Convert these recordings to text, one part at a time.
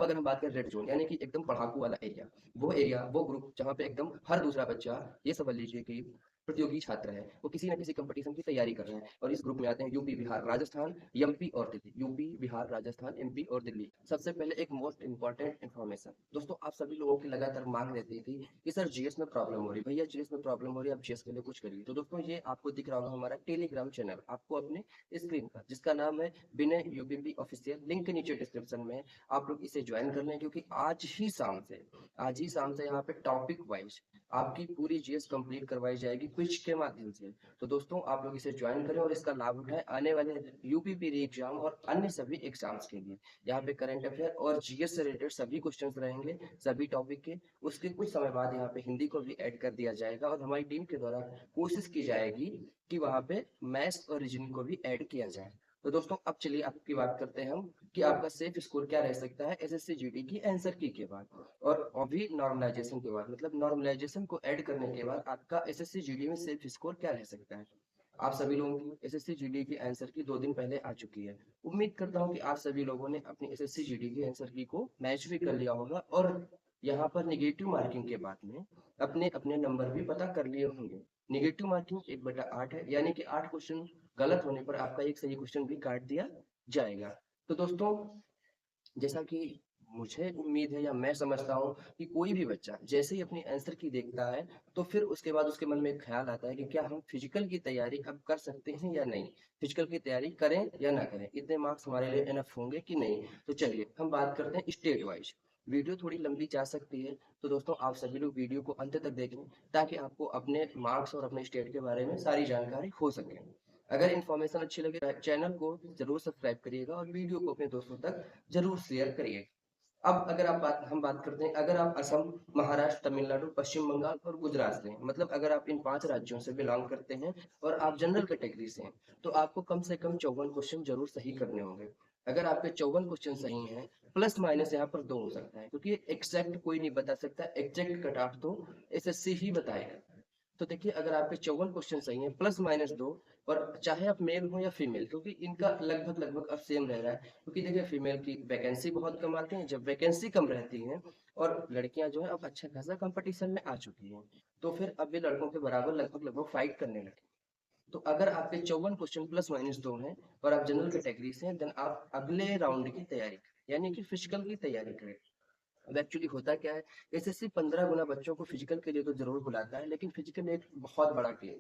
अगर हम बात करें रेड जोन यानी कि एकदम पढ़ाकू वाला एरिया, वो ग्रुप जहाँ पे एकदम हर दूसरा बच्चा, ये समझ लीजिए कि प्रतियोगी छात्र है, वो किसी ना किसी कंपटीशन की तैयारी कर रहे हैं और इस ग्रुप में आते हैं यूपी, बिहार, राजस्थान, एमपी और दिल्ली। यूपी, बिहार, राजस्थान, एमपी और दिल्ली। सबसे पहले एक मोस्ट इंपॉर्टेंट इन्फॉर्मेशन, दोस्तों आप सभी लोगों की लगातार मांग रहती थी कि सर जीएस में प्रॉब्लम हो रही है, भैया जीएस में प्रॉब्लम हो रही है, आप जीएस के लिए कुछ करिए। तो दोस्तों ये आपको दिख रहा होगा हमारा टेलीग्राम चैनल आपको अपने स्क्रीन पर, जिसका नाम है विनय यूपीपी ऑफिशियल, लिंक नीचे डिस्क्रिप्शन में। आप लोग इसे ज्वाइन कर लें क्योंकि आज ही शाम से यहाँ पे टॉपिक वाइज आपकी पूरी जीएस कंप्लीट करवाई जाएगी क्विज के माध्यम से। तो दोस्तों आप लोग इसे ज्वाइन करें और इसका लाभ उठाएं आने वाले यूपीपी री एग्जाम और अन्य सभी एग्जाम्स के लिए। यहाँ पे करंट अफेयर और जीएस से रिलेटेड सभी क्वेश्चंस रहेंगे, सभी टॉपिक के। उसके कुछ समय बाद यहाँ पे हिंदी को भी ऐड कर दिया जाएगा और हमारी टीम के द्वारा कोशिश की जाएगी कि वहाँ पे मैथ्स और रीजनिंग को भी ऐड किया जाए। तो दोस्तों अब चलिए आपकी बात करते हैं हम कि आपका सेफ स्कोर क्या रह सकता है एसएससी जीडी की आंसर की के बाद और अभी नॉर्मलाइजेशन के बाद, मतलब नॉर्मलाइजेशन को ऐड करने के बाद आपका एसएससी जीडी में सेफ स्कोर क्या रह सकता है। आप सभी लोगों की एसएससी जीडी की आंसर की 2 दिन पहले आ चुकी है। उम्मीद करता हूँ कि आप सभी लोगों ने अपनी एसएससी जीडी की आंसर की को मैच भी कर लिया होगा और यहाँ पर निगेटिव मार्किंग के बाद में अपने अपने नंबर भी पता कर लिए होंगे। निगेटिव मार्किंग 1/8 है, यानी कि 8 क्वेश्चन गलत होने पर आपका एक सही क्वेश्चन भी काट दिया जाएगा। तो दोस्तों जैसा कि मुझे उम्मीद है या मैं समझता हूँ कि कोई भी बच्चा जैसे ही अपनी आंसर की देखता है तो फिर उसके बाद उसके मन में एक ख्याल आता है कि क्या हम फिजिकल की तैयारी अब कर सकते हैं या नहीं, फिजिकल की तैयारी करें या ना करें, इतने मार्क्स हमारे लिए इनफ होंगे कि नहीं। तो चलिए हम बात करते हैं स्टेट वाइज। वीडियो थोड़ी लंबी जा सकती है, तो दोस्तों आप सभी लोग वीडियो को अंत तक देखें ताकि आपको अपने मार्क्स और अपने स्टेट के बारे में सारी जानकारी हो सके। अगर इन्फॉर्मेशन अच्छी लगे तो चैनल को जरूर सब्सक्राइब करिएगा और वीडियो को अपने दोस्तों तक जरूर शेयर करिएगा। अब अगर हम बात करते हैं, अगर आप असम, महाराष्ट्र, तमिलनाडु, पश्चिम बंगाल और गुजरात से हैं, मतलब अगर आप इन 5 राज्यों से बिलोंग करते हैं और आप जनरल कैटेगरी से हैं, तो आपको कम से कम 54 क्वेश्चन जरूर सही करने होंगे। अगर आपके 54 क्वेश्चन सही हैं, प्लस माइनस यहाँ पर 2 हो सकता है क्योंकि एग्जैक्ट कोई नहीं बता सकता, एग्जैक्ट कट ऑफ तो एसएससी ही बताएगा। तो देखिए अगर आपके 54 क्वेश्चन सही हैं प्लस माइनस 2, और चाहे आप मेल हो या फीमेल, क्योंकि इनका लगभग लगभग अब सेम रह रहा है, क्योंकि देखिए फीमेल की वैकेंसी बहुत कम आती है, जब वैकेंसी कम रहती है और लड़कियां जो है अब अच्छा खासा कंपटीशन में आ चुकी हैं, तो फिर अब भी लड़कों के बराबर लगभग लगभग फाइट करने लगे। तो अगर आपके 54 क्वेश्चन प्लस माइनस 2 हैं और आप जनरल कैटेगरी से हैं, देन आप अगले राउंड की तैयारी करें, यानी कि फिजिकल की तैयारी करें। अब एक्चुअली होता क्या है, एसएससी 15 गुना बच्चों को फिजिकल के लिए तो जरूर बुलाता है, लेकिन फिजिकल एक बहुत बड़ा गेम।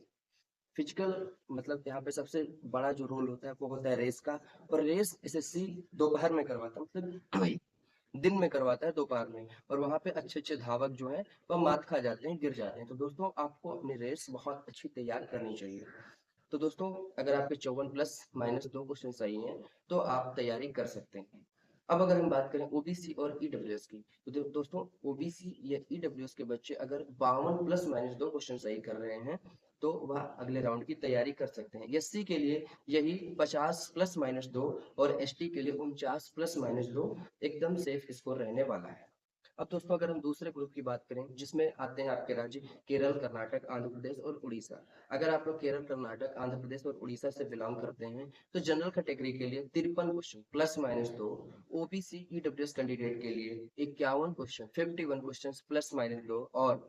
फिजिकल मतलब यहाँ पे सबसे बड़ा जो रोल होता है वो होता है रेस का, और रेस एसएससी दोपहर में करवाता है, मतलब दिन में करवाता है दोपहर में, और वहाँ पे अच्छे अच्छे धावक जो हैं वह मात खा जाते हैं, गिर जाते हैं। तो दोस्तों आपको अपनी रेस बहुत अच्छी तैयार करनी चाहिए। तो दोस्तों अगर आपके 54 प्लस माइनस 2 क्वेश्चन सही हैं तो आप तैयारी कर सकते हैं। अब अगर हम बात करें ओबीसी और ईडब्ल्यूएस की, तो दोस्तों ओबीसी या ईडब्ल्यूएस के बच्चे अगर 52 प्लस माइनस 2 क्वेश्चन सही कर रहे हैं तो वह अगले राउंड की तैयारी कर सकते हैं। एससी के लिए यही 50 प्लस माइनस 2 और एसटी के लिए 49 प्लस माइनस 2 एकदम सेफ स्कोर रहने वाला है। अब दोस्तों अगर हम दूसरे ग्रुप की बात करें जिसमें आते हैं आपके राज्य केरल, कर्नाटक, आंध्र प्रदेश और उड़ीसा। अगर आप लोग केरल, कर्नाटक, आंध्र प्रदेश और उड़ीसा से बिलोंग करते हैं तो जनरल कैटेगरी के लिए 53 question plus minus 2, OBC EWS candidate के लिए 51 क्वेश्चन 51 क्वेश्चन प्लस माइनस 2, और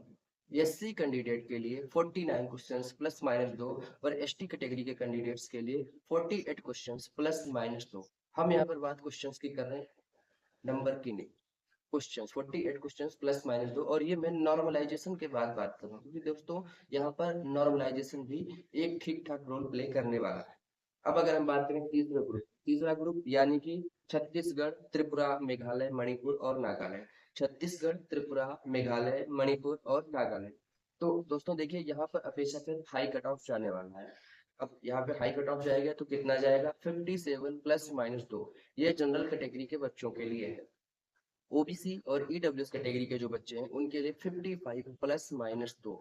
एससी कैंडिडेट के लिए 49 क्वेश्चंस प्लस माइनस 2, और एसटी कैटेगरी के कैंडिडेट्स के लिए 48 क्वेश्चंस प्लस माइनस 2। हम यहाँ पर बात क्वेश्चंस की कर रहे हैं, नंबर की नहीं। क्वेश्चंस 48 क्वेश्चंस प्लस माइनस 2, और ये मैं नॉर्मलाइजेशन के बाद बात कर रहा हूँ क्योंकि दोस्तों यहाँ पर नॉर्मलाइजेशन भी एक ठीक ठाक रोल प्ले करने वाला है। अब अगर हम बात करें तीसरा ग्रुप यानी कि छत्तीसगढ़, त्रिपुरा, मेघालय, मणिपुर और नागालैंड। छत्तीसगढ़, त्रिपुरा, मेघालय, मणिपुर और नागालैंड। तो दोस्तों देखिए यहाँ पर अपेक्षाकृत हाई कट ऑफ जाने वाला है। अब यहाँ पे हाई कट ऑफ जाएगा तो कितना जाएगा, 57 प्लस माइनस 2। ये जनरल कैटेगरी के बच्चों के लिए है। ओबीसी और ईडब्ल्यूएस कैटेगरी के जो बच्चे हैं उनके लिए 55 प्लस माइनस 2।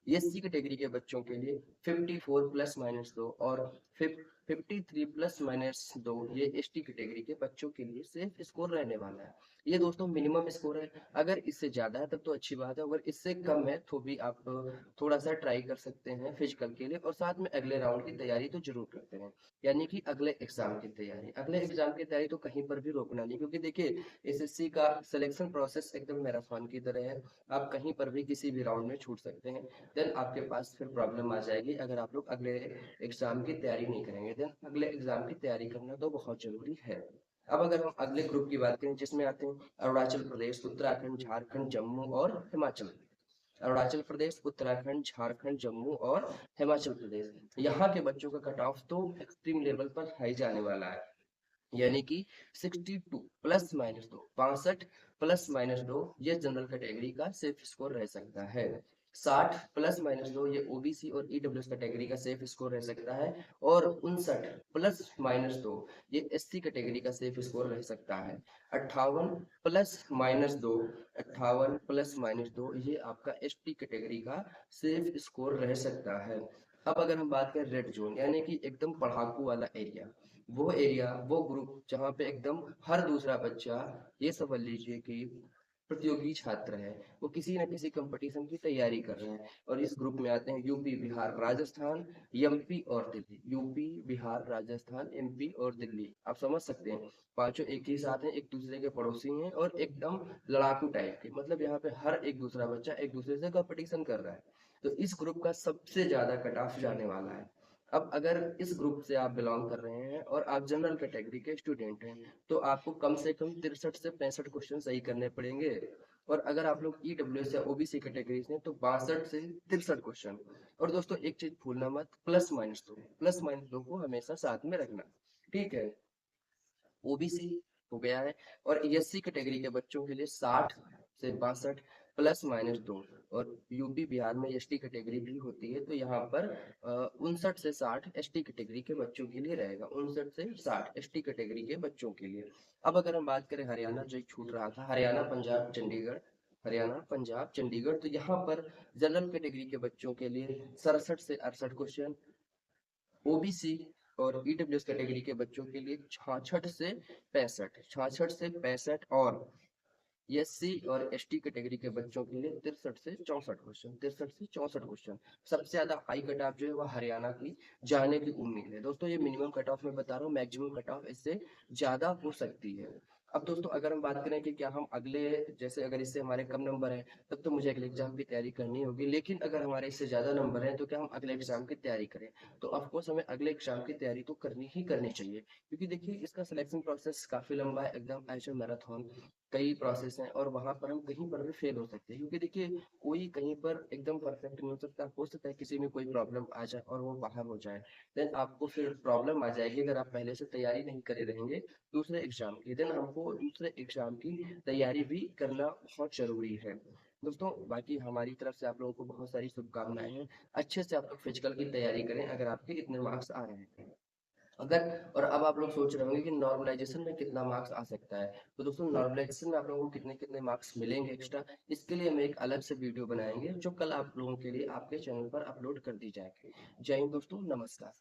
एससी कैटेगरी के बच्चों के लिए 54 प्लस माइनस 2 और 53 प्लस माइनस 2 ये एसटी कैटेगरी के बच्चों के लिए सेफ स्कोर रहने वाला है। ये दोस्तों मिनिमम स्कोर है। अगर इससे ज़्यादा है तब तो अच्छी बात है, अगर इससे कम है तो भी आप थोड़ा-सा ट्राई कर सकते हैं फिज़िकल के लिए और साथ में अगले राउंड की तैयारी तो ज़रूर करते हैं। यानी कि अगले एग्ज़ाम की तैयारी। अगले एग्ज़ाम की तैयारी तो कहीं पर भी रोकना नहीं, क्योंकि देखिए एसएससी का सिलेक्शन प्रोसेस एकदम मैराथन की तरह है। आप कहीं पर भी किसी भी राउंड में छूट सकते हैं। देन आपके पास फिर प्रॉब्लम आ जाएगी अगर आप लोग अगले एग्ज़ाम की तैयारी नहीं करेंगे। देन अगले एग्ज़ाम की तैयारी करना तो बहुत ज़रूरी है। अब अगर हम अगले ग्रुप की बात करें जिसमें आते हैं अरुणाचल प्रदेश, उत्तराखंड, झारखंड, जम्मू और हिमाचल। अरुणाचल प्रदेश, उत्तराखंड, झारखंड, जम्मू और हिमाचल प्रदेश। यहाँ के बच्चों का कट ऑफ तो एक्सट्रीम लेवल पर हाई जाने वाला है। यानी कि 62 प्लस माइनस 2, 65 प्लस माइनस 2 ये जनरल कैटेगरी का सेफ स्कोर रह सकता है। 60 प्लस माइनस 2 ये ओबीसी और ईडब्ल्यूएस कैटेगरी का सेफ स्कोर रह सकता है। और 59 प्लस माइनस 2 ये एससी कैटेगरी का सेफ स्कोर रह सकता है। 58 प्लस माइनस 2, 58 प्लस माइनस 2 ये आपका एसटी कैटेगरी का सेफ स्कोर रह सकता है। अब अगर हम बात करें रेड जोन यानी कि एकदम पढ़ाकू वाला एरिया, वो ग्रुप जहाँ पे एकदम हर दूसरा बच्चा, ये समझ लीजिए कि प्रतियोगी छात्र है, वो किसी न किसी कंपटीशन की तैयारी कर रहे हैं और इस ग्रुप में आते हैं यूपी, बिहार, राजस्थान, एमपी और दिल्ली। यूपी, बिहार, राजस्थान, एमपी और दिल्ली। आप समझ सकते हैं, पांचों एक ही साथ हैं, एक दूसरे के पड़ोसी हैं और एकदम लड़ाकू टाइप के। मतलब यहाँ पे हर एक दूसरा बच्चा एक दूसरे से कंपटीशन कर रहा है। तो इस ग्रुप का सबसे ज्यादा कट ऑफ जाने वाला है। अब अगर इस ग्रुप से आप बिलोंग कर रहे हैं और आप जनरल कैटेगरी के स्टूडेंट हैं तो आपको कम से कम 63 से 65 क्वेश्चन सही करने पड़ेंगे। और अगर आप लोग ईडब्ल्यूएस या ओबीसी कैटेगरी से हैं तो 62 से 63 क्वेश्चन। और दोस्तों एक चीज भूलना मत, प्लस माइनस दो को हमेशा साथ में रखना। ठीक है, ओबीसी हो गया है और एससी कैटेगरी के बच्चों के लिए 60 से 62 प्लस माइनस 2। और यूपी बिहार में एसटी कैटेगरी भी होती है तो यहाँ पर 59 से 60 एसटी कैटेगरी के बच्चों के लिए रहेगा, 59 से 60 एसटी कैटेगरी के बच्चों के लिए। अब अगर हम बात करें हरियाणा, जो एक छूट रहा था, हरियाणा, पंजाब, चंडीगढ़, हरियाणा, पंजाब, चंडीगढ़, तो यहाँ पर जनरल कैटेगरी के बच्चों के लिए 67 से 68 क्वेश्चन, ओबीसी और ईडब्ल्यूएस कैटेगरी के बच्चों के लिए 66 से 65 और एससी और एसटी कैटेगरी के बच्चों के लिए 63 से 64 क्वेश्चन। सबसे ज्यादा हाई कट ऑफ जो है वह हरियाणा की जाने की उम्मीद है। दोस्तों ये मिनिमम कट ऑफ मैं बता रहा हूँ, मैक्सिमम कट ऑफ इससे ज्यादा हो सकती है। अब दोस्तों अगर हम बात करें कि क्या हम अगले, जैसे अगर इससे हमारे कम नंबर है तब तो मुझे अगले एग्जाम की तैयारी करनी होगी, लेकिन अगर हमारे इससे ज्यादा नंबर है तो क्या हम अगले एग्जाम की तैयारी करें? तो ऑफकोर्स हमें अगले एग्जाम की तैयारी तो करनी ही करनी चाहिए, क्योंकि देखिए इसका सिलेक्शन प्रोसेस काफी लंबा है, एकदम एज ए मैराथन कई प्रोसेस हैं और वहां पर हम कहीं पर भी फेल हो सकते हैं। क्योंकि देखिए कोई कहीं पर एकदम परफेक्ट नहीं हो सकता है किसी में कोई प्रॉब्लम आ जाए और वो बाहर हो जाए। देन आपको फिर प्रॉब्लम आ जाएगी अगर आप पहले से तैयारी नहीं करे रहेंगे दूसरे एग्जाम की। देन हमको दूसरे एग्जाम की तैयारी भी करना बहुत जरूरी है। दोस्तों बाकी हमारी तरफ से आप लोगों को बहुत सारी शुभकामनाएं हैं। अच्छे से आप लोग फिजिकल की तैयारी करें अगर आपके इतने मार्क्स आ रहे हैं। अगर, और अब आप लोग सोच रहे होंगे कि नॉर्मलाइजेशन में कितना मार्क्स आ सकता है, तो दोस्तों नॉर्मलाइजेशन में आप लोगों को कितने कितने मार्क्स मिलेंगे एक्स्ट्रा, इसके लिए हम एक अलग से वीडियो बनाएंगे जो कल आप लोगों के लिए आपके चैनल पर अपलोड कर दी जाएगी। जय हिंद दोस्तों, नमस्कार।